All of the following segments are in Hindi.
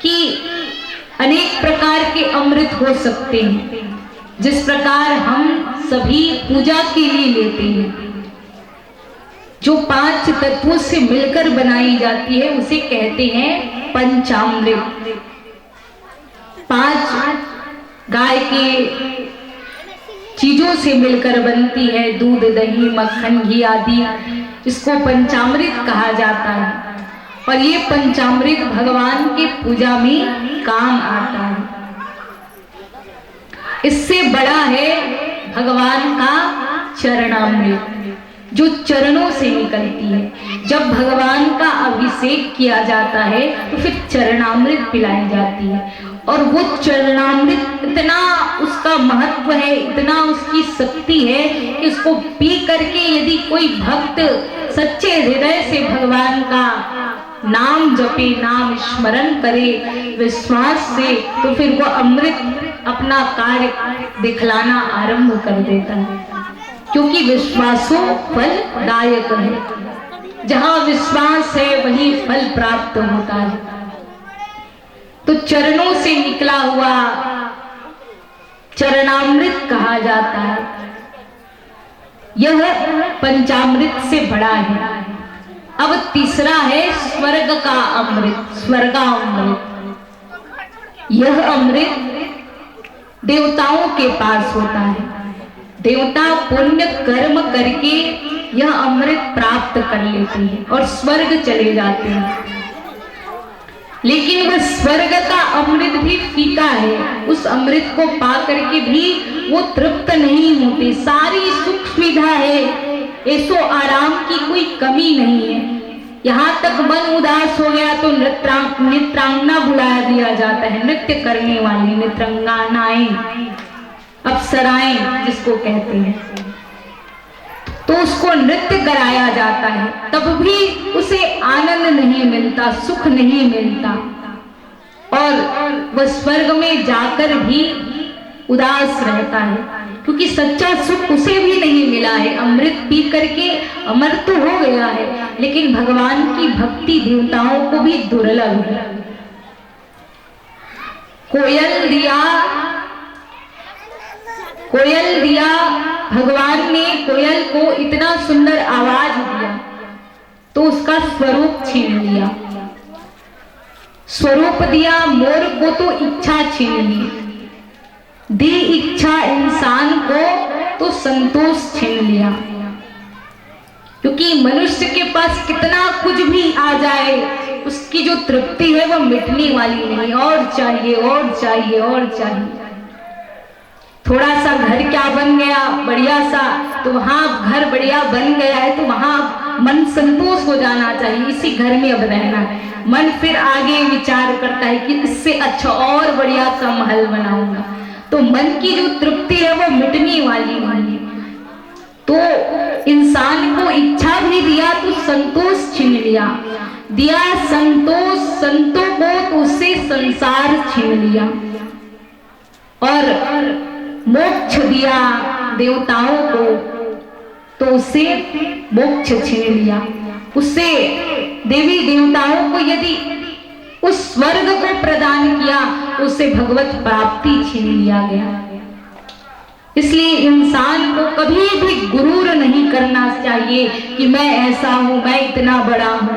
कि अनेक प्रकार के अमृत हो सकते हैं, जिस प्रकार हम सभी पूजा के लिए लेते हैं। जो 5 तत्वों से मिलकर बनाई जाती है उसे कहते हैं पंचामृत। 5 गाय के चीजों से मिलकर बनती है, दूध, दही, मक्खन, घी आदि, इसको पंचामृत कहा जाता है। और ये पंचामृत भगवान की पूजा में काम आता है। इससे बड़ा है भगवान का चरणामृत, जो चरणों से निकलती है। जब भगवान का अभिषेक किया जाता है तो फिर चरणामृत पिलाई जाती है। और वो चरणामृत इतना उसका महत्व है, इतना उसकी शक्ति है कि उसको पी करके यदि कोई भक्त सच्चे हृदय से भगवान का नाम जपे, नाम स्मरण करे विश्वास से, तो फिर वो अमृत अपना कार्य दिखलाना आरंभ कर देता है। क्योंकि विश्वासो फलदायक है, जहां विश्वास है वहीं फल प्राप्त होता है। तो चरणों से निकला हुआ चरणामृत कहा जाता है। यह पंचामृत से बड़ा है। अब तीसरा है स्वर्ग का अमृत, स्वर्गामृत। यह अमृत देवताओं के पास होता है। देवता पुण्य कर्म करके यह अमृत प्राप्त कर लेते हैं और स्वर्ग चले जाते हैं। लेकिन वह स्वर्ग का अमृत भी फीका है। उस अमृत को पा करके भी वो तृप्त नहीं होते। सारी सुख सुविधा है, ऐसो आराम की कोई कमी नहीं है। यहाँ तक मन उदास हो गया तो नृत्रांगना बुला दिया जाता है, नृत्य करने वाली नृत्रांगनाएं, अप्सराएं जिसको कहते हैं, तो उसको नृत्य कराया जाता है। तब भी उसे आनंद नहीं मिलता, सुख नहीं मिलता, और वह स्वर्ग में जाकर भी उदास रहता है, क्योंकि सच्चा सुख उसे भी नहीं मिला है। अमृत पी करके अमर तो हो गया है, लेकिन भगवान की भक्ति देवताओं को भी दुर्लभ है। कोयल दिया, भगवान ने कोयल को इतना सुंदर आवाज दिया तो उसका स्वरूप छीन लिया। स्वरूप दिया मोर को तो इच्छा छीन ली, दी इच्छा इंसान को तो संतोष छीन लिया। क्योंकि मनुष्य के पास कितना कुछ भी आ जाए, उसकी जो तृप्ति है वह मिटने वाली नहीं, और चाहिए और चाहिए और चाहिए। थोड़ा सा घर क्या बन गया बढ़िया सा, तो वहां घर बढ़िया बन गया है तो वहां मन संतोष हो जाना चाहिए, इसी घर में अब रहना है। मन फिर आगे विचार करता है कि इससे अच्छा और बढ़िया सा महल बनाऊंगा। तो मन की जो तृप्ति है वो मिटने वाली नहीं है। तो इंसान को इच्छा भी दिया तो संतोष छीन लिया, दिया संतोष संतों को तो उससे संसार छीन लिया, और मोक्ष दिया देवताओं को तो उससे मोक्ष छीन लिया। उससे देवी देवताओं को यदि उस स्वर्ग को प्रदान किया तो उससे भगवत प्राप्ति छीन लिया गया। इसलिए इंसान को कभी भी गुरूर नहीं करना चाहिए कि मैं ऐसा हूं, मैं इतना बड़ा हूं,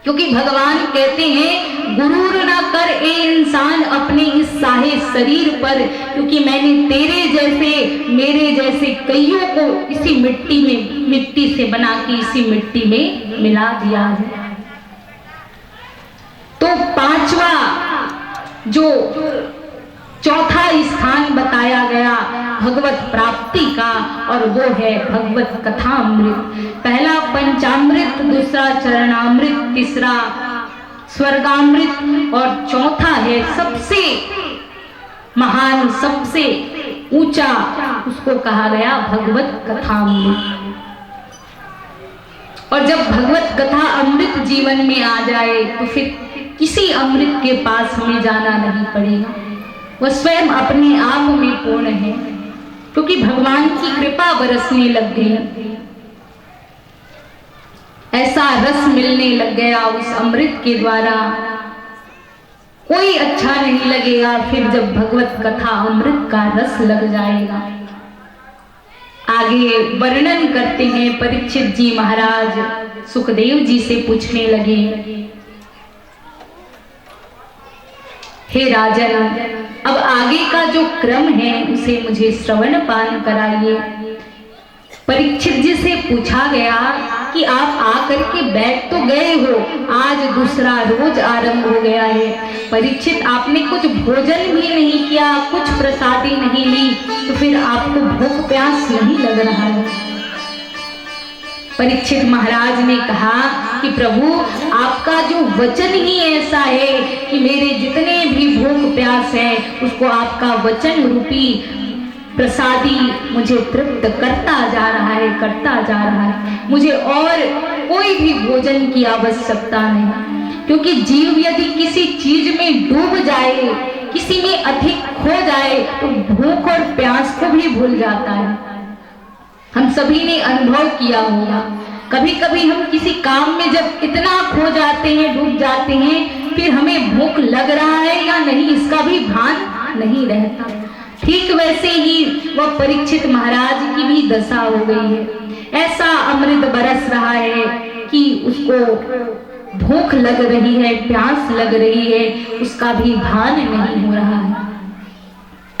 क्योंकि भगवान कहते हैं गुरूर ना कर ए इंसान अपने इस साहे शरीर पर, क्योंकि मैंने तेरे जैसे मेरे जैसे कईयों को इसी मिट्टी से बना के इसी मिट्टी में मिला दिया है। तो पांचवा जो चौथा स्थान बताया गया भगवत प्राप्ति का, और वो है भगवत कथामृत। पहला पंचामृत, दूसरा चरणामृत, तीसरा स्वर्गामृत, और चौथा है सबसे महान सबसे ऊंचा, उसको कहा गया भगवत कथामृत। और जब भगवत कथा अमृत जीवन में आ जाए तो फिर किसी अमृत के पास हमें जाना नहीं पड़ेगा, वह स्वयं अपने आप में पूर्ण है, क्योंकि भगवान की कृपा बरसने लग गई। ऐसा रस मिलने लग गया उस अमृत के द्वारा कोई अच्छा नहीं लगेगा फिर जब भगवत कथा अमृत का रस लग जाएगा। आगे वर्णन करते हैं, परीक्षित जी महाराज सुखदेव जी से पूछने लगे, हे राजन, अब आगे का जो क्रम है उसे मुझे श्रवण पान कराइए। परीक्षित जी से पूछा गया कि आप आकर के बैठ तो गए हो, आज दूसरा रोज आरंभ हो गया है। परीक्षित, आपने कुछ भोजन भी नहीं किया, कुछ प्रसादी नहीं ली, तो फिर आपको भूख प्यास नहीं लग रहा है? परीक्षित महाराज ने कहा कि प्रभु, आपका जो वचन ही ऐसा है कि मेरे जितने भी भूख प्यास है उसको आपका वचन रूपी प्रसादी मुझे तृप्त करता जा रहा है, करता जा रहा है। मुझे और कोई भी भोजन की आवश्यकता नहीं, क्योंकि जीव यदि किसी चीज में डूब जाए, किसी में अधिक खो जाए, तो भूख और प्यास को भी भूल जाता है। हम सभी ने अनुभव किया होगा, कभी कभी हम किसी काम में जब इतना खो जाते हैं, डूब जाते हैं, फिर हमें भूख लग रहा है या नहीं इसका भी भान नहीं रहता। ठीक वैसे ही वह परीक्षित महाराज की भी दशा हो गई है। ऐसा अमृत बरस रहा है कि उसको भूख लग रही है, प्यास लग रही है, उसका भी भान नहीं हो रहा है।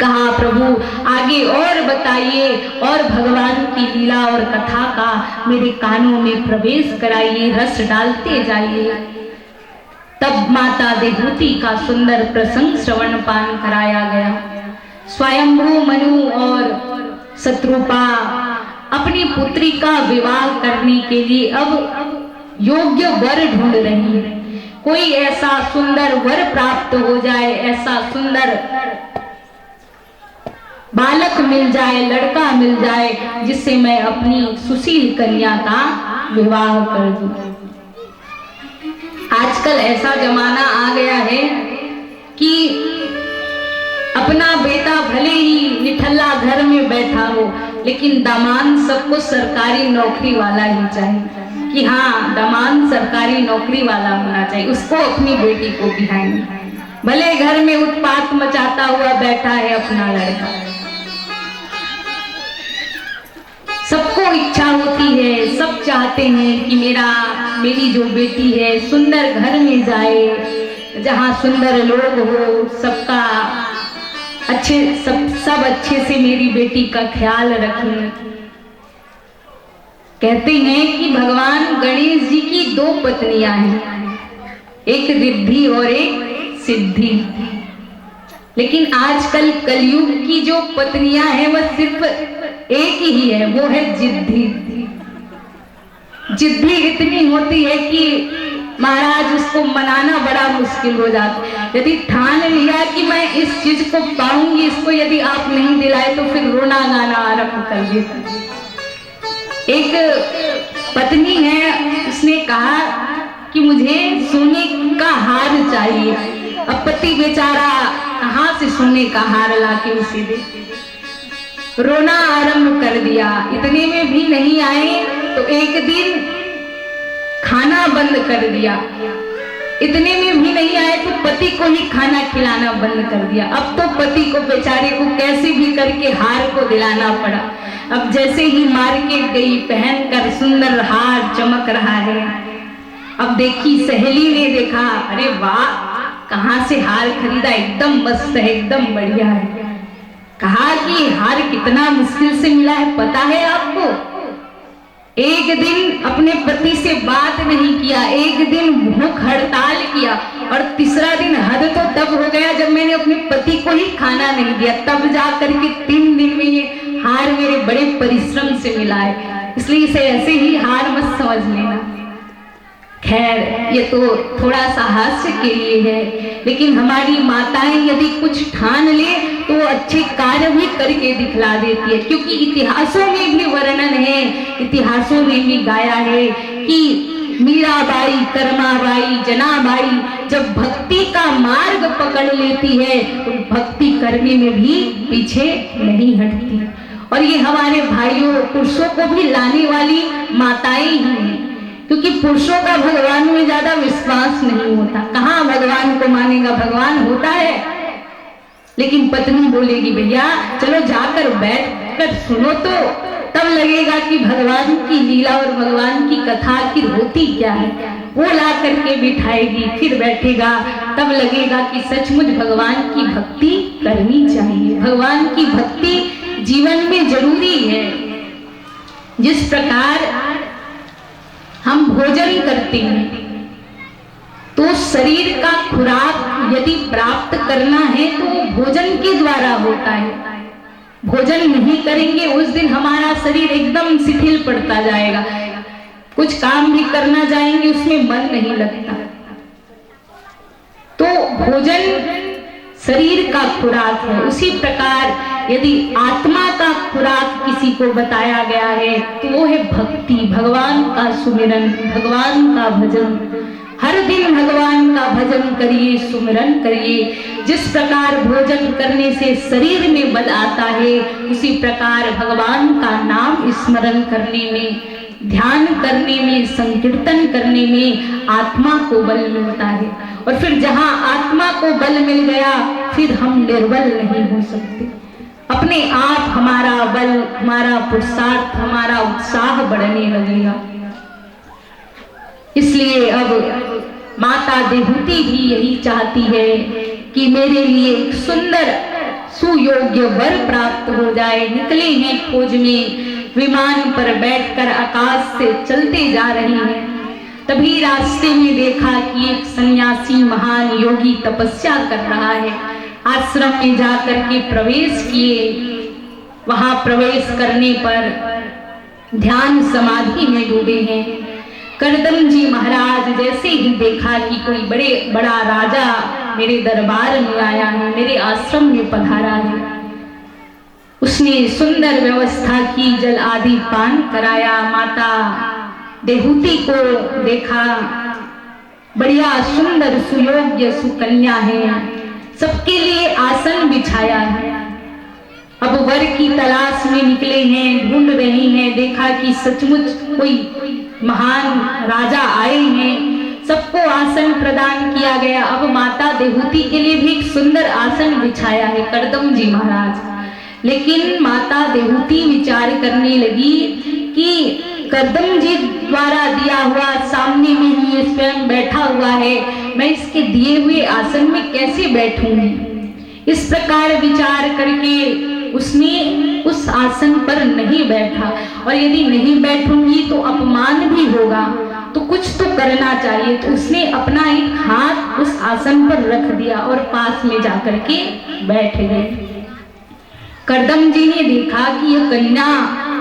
कहा, प्रभु आगे और बताइए, और भगवान की लीला और कथा का मेरे कानों में प्रवेश कराइए, रस डालते जाइए। तब माता देवहूति का सुंदर प्रसंग श्रवण पान कराया गया। स्वयंभू मनु और शत्रुपा अपनी पुत्री का विवाह करने के लिए अब योग्य वर ढूंढ रही है। कोई ऐसा सुंदर वर प्राप्त हो जाए, ऐसा सुंदर बालक मिल जाए, लड़का मिल जाए, जिससे मैं अपनी सुशील कन्या का विवाह कर दूं। आजकल ऐसा जमाना आ गया है कि अपना बेटा भले ही निठल्ला घर में बैठा हो, लेकिन दामाद सबको सरकारी नौकरी वाला ही चाहिए, कि हाँ दामाद सरकारी नौकरी वाला होना चाहिए, उसको अपनी बेटी को बिहाएंगे। भले घर में उत्पात मचाता हुआ बैठा है अपना लड़का। सबको इच्छा होती है, सब चाहते हैं कि मेरी जो बेटी है सुंदर घर में जाए, जहाँ सुंदर लोग हो, सबका सब अच्छे से मेरी बेटी का ख्याल रखें। कहते हैं कि भगवान गणेश जी की दो पत्नियां हैं, एक रिद्धि और एक सिद्धि। लेकिन आजकल कलयुग की जो पत्नियां हैं वह सिर्फ एक ही है, वो है जिद्दी। जिद्दी इतनी होती है कि महाराज उसको मनाना बड़ा मुश्किल हो जाता है। यदि ठान लिया कि मैं इस चीज को पाऊंगी, इसको यदि आप नहीं दिलाए तो फिर रोना गाना आरंभ कर देता। एक पत्नी है, उसने कहा कि मुझे सोने का हार चाहिए। अब पति बेचारा कहाँ से सोने का हार लाके उसे दे, रोना आरंभ कर दिया। इतने में भी नहीं आए तो एक दिन खाना बंद कर दिया। इतने में भी नहीं आए तो पति को ही खाना खिलाना बंद कर दिया। अब तो पति को बेचारे को कैसे भी करके हार को दिलाना पड़ा। अब जैसे ही मार्केट गई, पहनकर सुंदर हार चमक रहा है। अब देखी सहेली ने देखा, अरे वाह कहाँ से हार खरीदा, एकदम मस्त है, एकदम बढ़िया है। कहा कि हार कितना मुश्किल से मिला है पता है आपको? एक दिन अपने पति से बात नहीं किया, एक दिन भूख हड़ताल किया, और तीसरा दिन हद तो तब हो गया जब मैंने अपने पति को ही खाना नहीं दिया। तब जाकर के 3 दिन में ये हार मेरे बड़े परिश्रम से मिला है, इसलिए इसे ऐसे ही हार मत समझ लेना। खैर ये तो थोड़ा सा हास्य के लिए है, लेकिन हमारी माताएं यदि कुछ ठान ले तो वो अच्छे कार्य भी करके दिखला देती है। क्योंकि इतिहासों में भी वर्णन है, इतिहासों में भी गाया है कि मीराबाई, कर्माबाई, जनाबाई जब भक्ति का मार्ग पकड़ लेती है तो भक्ति करने में भी पीछे नहीं हटती। और ये हमारे भाइयों पुरुषों को भी लाने वाली माताएं ही हैं। क्योंकि पुरुषों का भगवान में ज्यादा विश्वास नहीं होता। कहाँ भगवान को मानेगा, भगवान होता है, लेकिन पत्नी बोलेगी भैया चलो जाकर बैठ कर सुनो तो तब लगेगा कि भगवान की लीला और भगवान की कथा आखिर होती क्या है। वो ला करके बिठाएगी, फिर बैठेगा, तब लगेगा कि सचमुच भगवान की भक्ति करनी चाहिए। भगवान की भक्ति जीवन में जरूरी है। जिस प्रकार हम भोजन करते हैं तो शरीर का खुराक यदि प्राप्त करना है तो वो भोजन के द्वारा होता है। भोजन नहीं करेंगे उस दिन हमारा शरीर एकदम शिथिल पड़ता जाएगा, कुछ काम भी करना जाएंगे उसमें मन नहीं लगता। तो भोजन शरीर का खुराक है। उसी प्रकार यदि आत्मा का खुराक किसी को बताया गया है तो वो है भक्ति, भगवान का सुमिरन, भगवान का भजन। हर दिन भगवान का भजन करिए, सुमिरन करिए। जिस प्रकार भोजन करने से शरीर में बल आता है, उसी प्रकार भगवान का नाम स्मरण करने में, ध्यान करने में, संकीर्तन करने में आत्मा को बल मिलता है। और फिर जहां आत्मा को बल मिल गया फिर हम निर्बल नहीं हो सकते। अपने आप हमारा बल, हमारा पुरुषार्थ, हमारा उत्साह बढ़ने लगेगा। इसलिए अब माता देहूति भी यही चाहती है कि मेरे लिए एक सुंदर सुयोग्य वर प्राप्त हो जाए। निकले हैं खोज में, विमान पर बैठकर आकाश से चलते जा रहे हैं। तभी रास्ते में देखा कि एक सन्यासी महान योगी तपस्या कर रहा है। आश्रम में जाकर के प्रवेश किए। वहां प्रवेश करने पर ध्यान समाधि में डूबे हैं। करदम जी महाराज जैसे ही देखा कि कोई बड़ा राजा मेरे दरबार में आया है, मेरे आश्रम में पधारा है, उसने सुंदर व्यवस्था की, जल आदि पान कराया। माता देहूति को देखा, बढ़िया सुंदर सुयोग्य सुकन्या है, सबके लिए आसन बिछाया है। अब वर की तलाश में निकले हैं, ढूंढ रहे हैं। देखा कि सचमुच कोई महान राजा आए हैं, सबको आसन प्रदान किया गया। अब माता देहूति के लिए भी एक सुंदर आसन बिछाया है करदम जी महाराज। लेकिन माता देहूति विचार करने लगी कि करदम जी द्वारा दिया हुआ सामने में ही ये स्वयं बैठा हुआ है, मैं इसके दिए हुए आसन में कैसे बैठूंगी। इस प्रकार विचार करके उसने उस आसन पर नहीं बैठा। और यदि नहीं बैठूंगी तो अपमान भी होगा, तो कुछ तो करना चाहिए। तो उसने अपना एक हाथ उस आसन पर रख दिया और पास में जाकर के बैठ गए। करदम जी ने देखा कि यह कन्या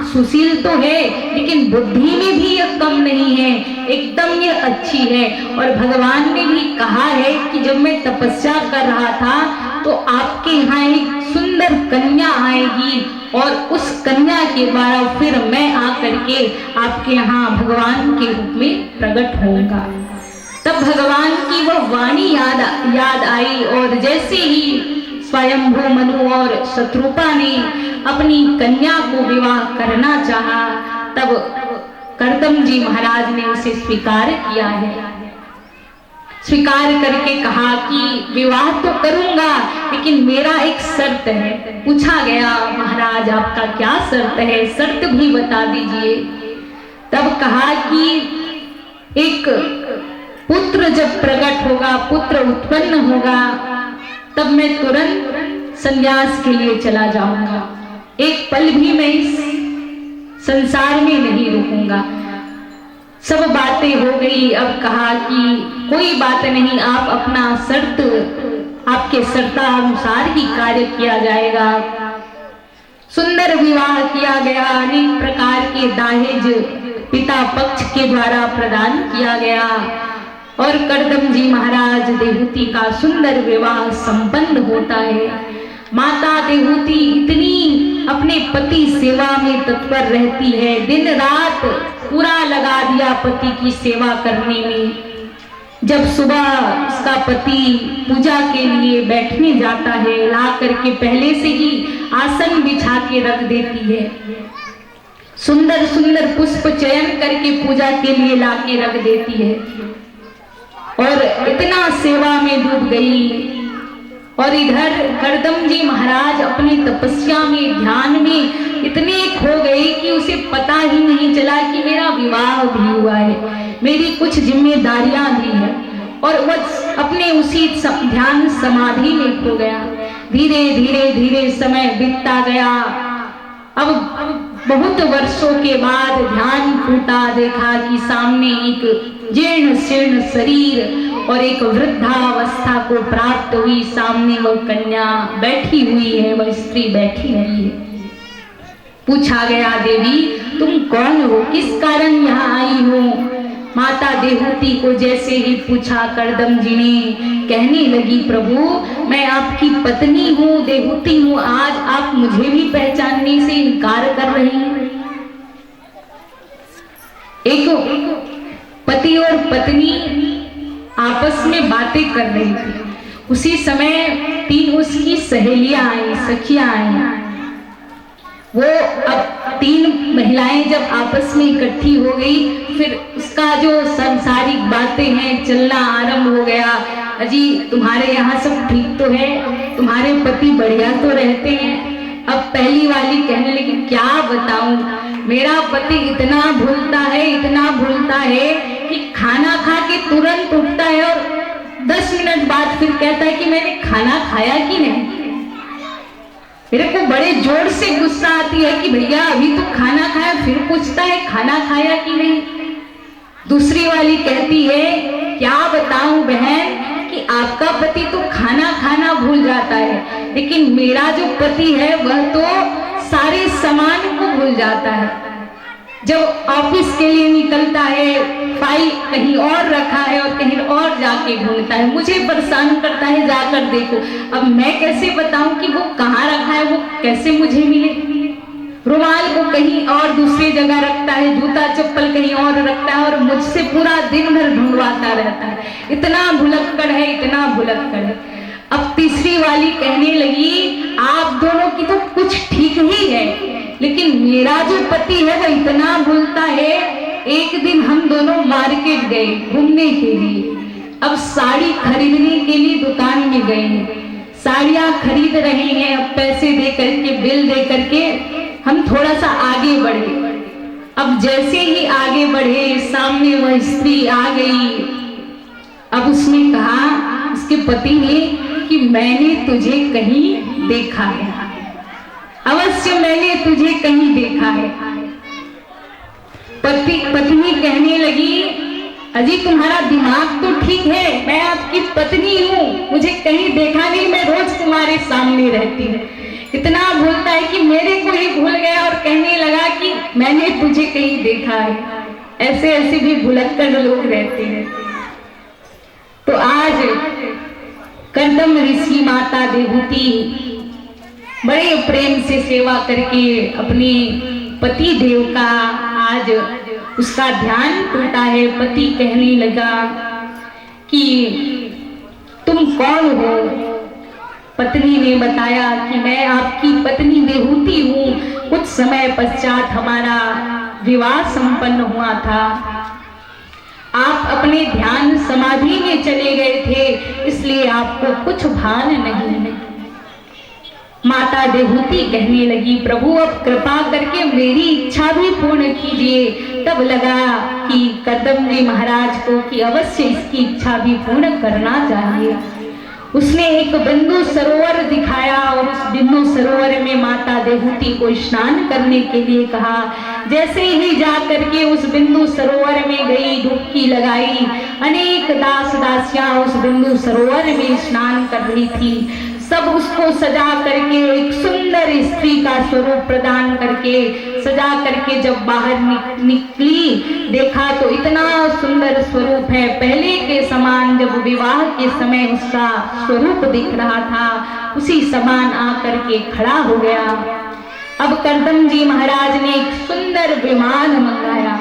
सुशील तो है लेकिन बुद्धि में भी यह कम नहीं है, एकदम ये अच्छी है। और भगवान ने भी कहा है कि जब मैं तपस्या कर रहा था तो आपके यहाँ एक सुंदर कन्या आएगी और उस कन्या के द्वारा फिर मैं आकर के आपके यहाँ भगवान के रूप में प्रकट होऊंगा। तब भगवान की वह वाणी याद आई और जैसे ही स्वयंभू मनु और शत्रुपा ने अपनी कन्या को विवाह करना चाहा, तब करदम जी महाराज ने उसे स्वीकार किया है। स्वीकार करके कहा कि विवाह तो करूंगा लेकिन मेरा एक शर्त है। पूछा गया महाराज आपका क्या शर्त है, शर्त भी बता दीजिए। तब कहा कि एक पुत्र जब प्रकट होगा, पुत्र उत्पन्न होगा, तब मैं तुरंत संन्यास के लिए चला जाऊंगा, एक पल भी मैं इस संसार में नहीं रुकूंगा। सब बातें हो गई। अब कहा कि कोई बात नहीं, आप अपना शर्त, आपके शर्तानुसार ही कार्य किया जाएगा। सुंदर विवाह किया गया, अनेक प्रकार के दहेज पिता पक्ष के द्वारा प्रदान किया गया और करदम जी महाराज देहूति का सुंदर विवाह संपन्न होता है। माता देहूति इतनी अपने पति सेवा में तत्पर रहती है, दिन रात पूरा लगा दिया पति की सेवा करने में। जब सुबह उसका पति पूजा के लिए बैठने जाता है, ला करके पहले से ही आसन बिछा के रख देती है। सुंदर सुंदर पुष्प चयन करके पूजा के लिए लाके रख देती है और इतना सेवा में डूब गई। और इधर करदम जी महाराज अपनी तपस्या में, ध्यान में इतने खो गए कि उसे पता ही नहीं चला कि मेरा विवाह भी हुआ है, मेरी कुछ जिम्मेदारियां भी है, और वह अपने उसी ध्यान समाधि में खो गया। धीरे धीरे धीरे समय बीतता गया। अब बहुत वर्षों के बाद ध्यान टूटा, देखा कि सामने एक जीर्ण शीर्ण शरीर और एक वृद्धावस्था को प्राप्त हुई सामने वह कन्या बैठी हुई है, वह स्त्री बैठी हुई है। पूछा गया, देवी तुम कौन हो, किस कारण यहाँ आई हो? माता देहूति को जैसे ही पूछा, करदम जी ने कहने लगी, प्रभु मैं आपकी पत्नी हूँ, देहूति हूँ, आज आप मुझे भी पहचानने से इनकार कर रही हैं। एक पति और पत्नी आपस में बातें कर रही थी। उसी समय तीन उसकी सहेलियां आई, सखियां आई। वो अब तीन महिलाएं जब आपस में इकट्ठी हो गई, फिर उसका जो सांसारिक बातें हैं चलना आरंभ हो गया। अजी तुम्हारे यहाँ सब ठीक तो है, तुम्हारे पति बढ़िया तो रहते हैं? अब पहली वाली कहने लगी, क्या बताऊं, मेरा पति इतना भूलता है कि खाना खा के तुरंत उठता है और 10 मिनट बाद फिर कहता है कि मैंने खाना खाया कि नहीं। मेरे को बड़े जोर से गुस्सा आती है कि भैया अभी तो खाना खाया, फिर पूछता है खाना खाया कि नहीं। दूसरी वाली कहती है, क्या बताऊं बहन कि आपका पति तो खाना खाना भूल जाता है, लेकिन मेरा जो पति है वह तो सारे सामान को भूल जाता है। जब ऑफिस के लिए निकलता है, फाइल कहीं और रखा है और कहीं और जाके ढूंढता है, मुझे परेशान करता है, जाकर देखो। अब मैं कैसे बताऊं कि वो कहाँ रखा है, वो कैसे मुझे मिले? रुमाल को कहीं और दूसरी जगह रखता है, जूता चप्पल कहीं और रखता है और मुझसे पूरा दिन भर ढूंढवाता रहता है। इतना भुलक्कड़ है, इतना भुलक्कड़ है। अब तीसरी वाली कहने लगी, आप दोनों की तो कुछ ठीक ही है, लेकिन मेरा जो पति है वह इतना भूलता है। एक दिन हम दोनों मार्केट गए घूमने के लिए। अब साड़ी खरीदने के लिए दुकान में गए हैं, साड़ियां खरीद रहे हैं। अब पैसे दे करके, बिल दे करके हम थोड़ा सा आगे बढ़े। अब जैसे ही आगे बढ़े, सामने वह स्त्री आ गई। अब उसने कहा, उसके पति ने, कि मैंने तुझे कहीं देखा है, अवश्य मैंने तुझे कहीं देखा है। पत्नी कहने लगी, अजी तुम्हारा दिमाग तो ठीक है, मैं आपकी पत्नी हूँ, मुझे कहीं देखा नहीं, मैं रोज तुम्हारे सामने रहती हूँ। इतना भूलता है कि मेरे को ही भूल गया और कहने लगा कि मैंने तुझे कहीं देखा है। ऐसे ऐसे भी भुलक्कड़ लोग रहते हैं। तो आज करदम ऋषि माता देहूति बड़े प्रेम से सेवा करके अपने पति देव का आज उसका ध्यान टूटा है। पति कहने लगा कि तुम कौन हो? पत्नी ने बताया कि मैं आपकी पत्नी देहूति हूँ, कुछ समय पश्चात हमारा विवाह संपन्न हुआ था, आप अपने ध्यान समाधि में चले गए थे, इसलिए आपको कुछ भान नहीं है। माता देहूति कहने लगी, प्रभु अब कृपा करके मेरी इच्छा भी पूर्ण कीजिए। तब लगा कि करदम जी महाराज को कि अवश्य इसकी इच्छा भी पूर्ण करना चाहिए। उसने एक बिंदु सरोवर दिखाया और उस बिंदु सरोवर में माता देहूति को स्नान करने के लिए कहा। जैसे ही जाकर के उस बिंदु सरोवर में गई, डुबकी लगाई, अनेक दास दासियां उस बिंदु सरोवर में स्नान कर रही थी। सब उसको सजा करके एक सुंदर स्त्री का स्वरूप प्रदान करके सजा करके जब बाहर निकली, देखा तो इतना सुंदर स्वरूप है, पहले के समान जब विवाह के समय उसका स्वरूप दिख रहा था उसी समान आकर के खड़ा हो गया। अब करदम जी महाराज ने एक सुंदर विमान मंगाया।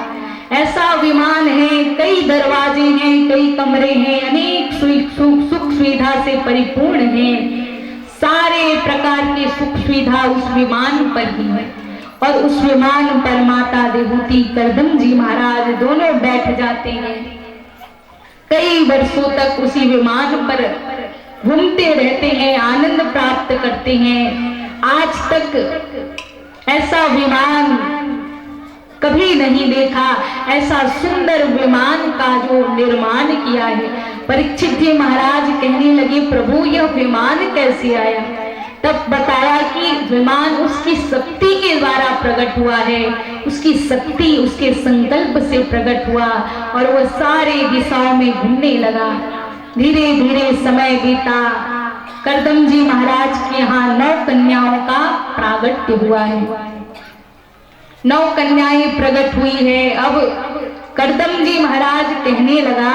ऐसा विमान है, कई दरवाजे हैं, कई कमरे हैं, अनेक सुख सुविधा से परिपूर्ण है। सारे प्रकार की सुख सुविधा उस विमान पर ही है और उस विमान पर माता देहूती करदम जी महाराज दोनों बैठ जाते हैं। कई वर्षों तक उसी विमान पर घूमते रहते हैं, आनंद प्राप्त करते हैं। आज तक ऐसा विमान कभी नहीं देखा, ऐसा सुंदर विमान का जो निर्माण किया है। परीक्षित जी महाराज कहने लगे, प्रभु यह विमान कैसे आया? तब बताया कि विमान उसकी शक्ति के द्वारा प्रकट हुआ है, उसकी शक्ति उसके संकल्प से प्रकट हुआ और वह सारे दिशाओं में घूमने लगा। धीरे धीरे समय बीता, करदम जी महाराज के यहाँ 9 कन्याओं का प्रागट्य हुआ है। 9 कन्याएं प्रकट हुई है। अब करदम जी महाराज कहने लगा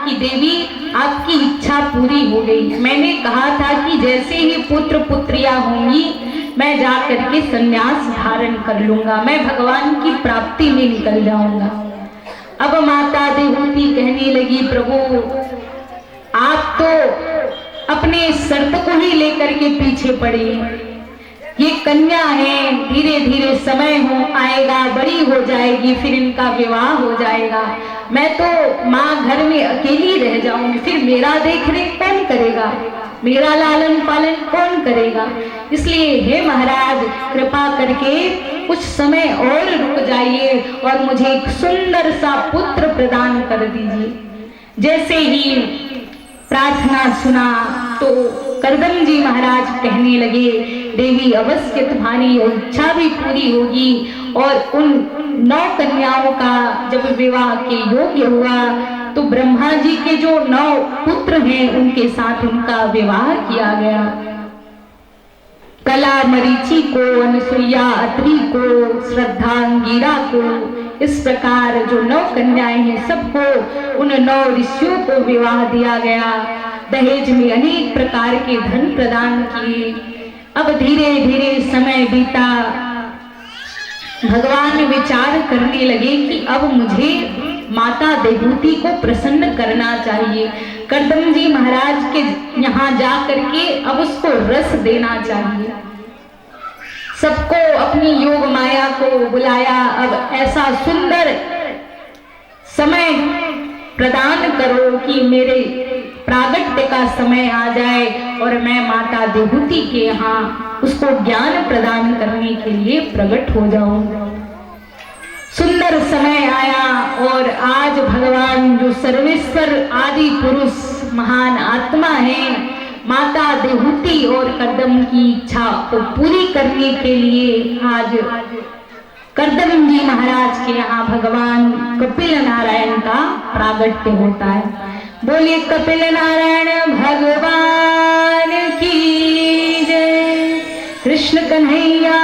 कि देवी आपकी इच्छा पूरी हो गई। मैंने कहा था कि जैसे ही पुत्र पुत्रियां होंगी मैं जाकर के संन्यास धारण कर लूंगा, मैं भगवान की प्राप्ति में निकल जाऊंगा। अब माता देहूती कहने लगी, प्रभु आप तो अपने शर्त को ही लेकर के पीछे पड़े, ये कन्या है, धीरे धीरे समय आएगा, बड़ी हो जाएगी, फिर इनका विवाह हो जाएगा। मैं तो माँ घर में अकेली रह जाऊंगी, फिर मेरा देखरेख कौन करेगा, मेरा लालन पालन कौन करेगा? इसलिए हे महाराज कृपा करके कुछ समय और रुक जाइए और मुझे एक सुंदर सा पुत्र प्रदान कर दीजिए। जैसे ही प्रार्थना सुना तो करदम जी महाराज कहने लगे, देवी अवश्य तुम्हारी इच्छा भी पूरी होगी। और उन 9 कन्याओं का जब विवाह के योग्य हुआ तो ब्रह्मा जी के जो 9 पुत्र हैं उनके साथ उनका विवाह किया गया। कला मरीचि को, अनुसुईया अत्रि को, श्रद्धा अंगिरा को, इस प्रकार जो 9 कन्याएं हैं सबको उन 9 ऋषियों को विवाह दिया गया। दहेज में अनेक प्रकार के धन प्रदान किए। अब धीरे धीरे समय बीता, भगवान विचार करने लगे कि अब मुझे माता देहूती को प्रसन्न करना चाहिए। करदम जी महाराज के यहाँ जा करके अब उसको रस देना चाहिए। सबको अपनी योग माया को बुलाया, अब ऐसा सुंदर समय प्रदान करो कि मेरे प्रागट्य का समय आ जाए और मैं माता देहूती के यहाँ उसको ज्ञान प्रदान करने के लिए प्रकट हो जाऊं। सुंदर समय आया और आज भगवान जो सर्वेश्वर आदि पुरुष महान आत्मा है, माता देहूती और करदम की इच्छा को पूरी करने के लिए आज करदम जी महाराज के यहाँ भगवान कपिल नारायण का प्रागट्य होता है। बोलिए कपिल नारायण भगवान की जय, कृष्ण कन्हैया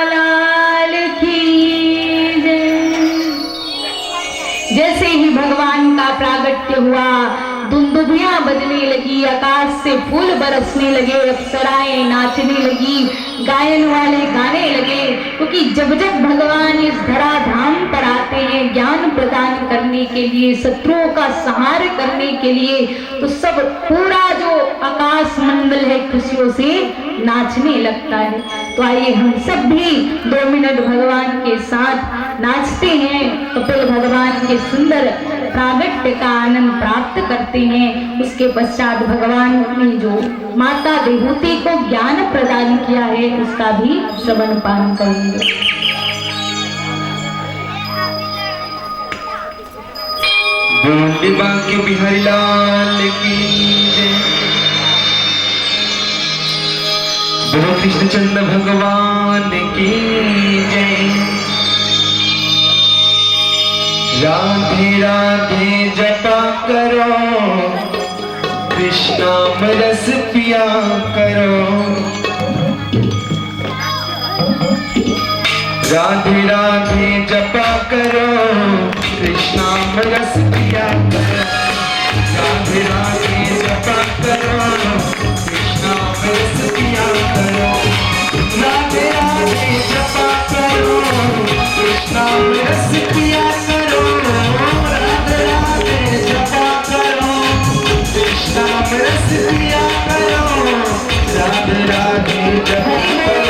लाल की जय। जैसे ही भगवान का प्रागट्य हुआ, दुंदुभियां बजने लगी, आकाश से फूल बरसने लगे, अप्सराएं नाचने लगी, गायन वाले गाने लगे। क्योंकि जब जब भगवान इस धरा धाम पर आते हैं ज्ञान प्रदान करने के लिए, शत्रुओं का संहार करने के लिए, तो सब पूरा जो आकाश मंडल है खुशियों से नाचने लगता है। तो आइए हम सब भी 2 मिनट भगवान के साथ नाचते हैं, कपिल भगवान के सुंदर प्रागट्य का आनंद प्राप्त करते हैं। उसके पश्चात भगवान ने जो माता देहूती को ज्ञान प्रदान किया है उसका भी श्रवण पान करेंगे। बोल बांके बिहारी लाल की जय, बोलो कृष्णचंद्र भगवान की जय। राधे राधे जपा करो, कृष्णाम रस पिया करो। राधे राधे जपा करो, कृष्णाम रस पिया करो। राधे राधे जपा करो, कृष्णाम रस पिया करो। राधे राधे जपा करो, कृष्णाम रस पिया करो। राधे राधे जपा करो, कृष्णाम रस पिया करो। राधे राधे जपा करो।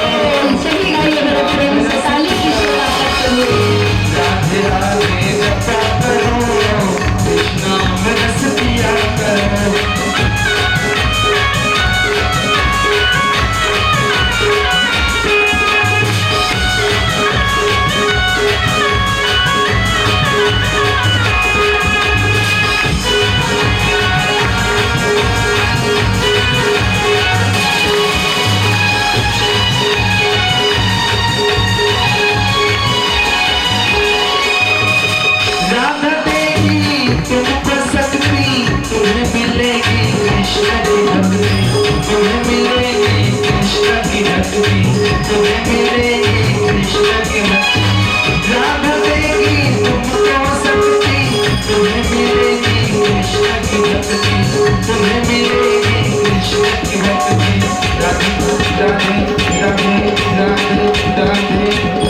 भक्त जी राधे राधे राधे राधे राधे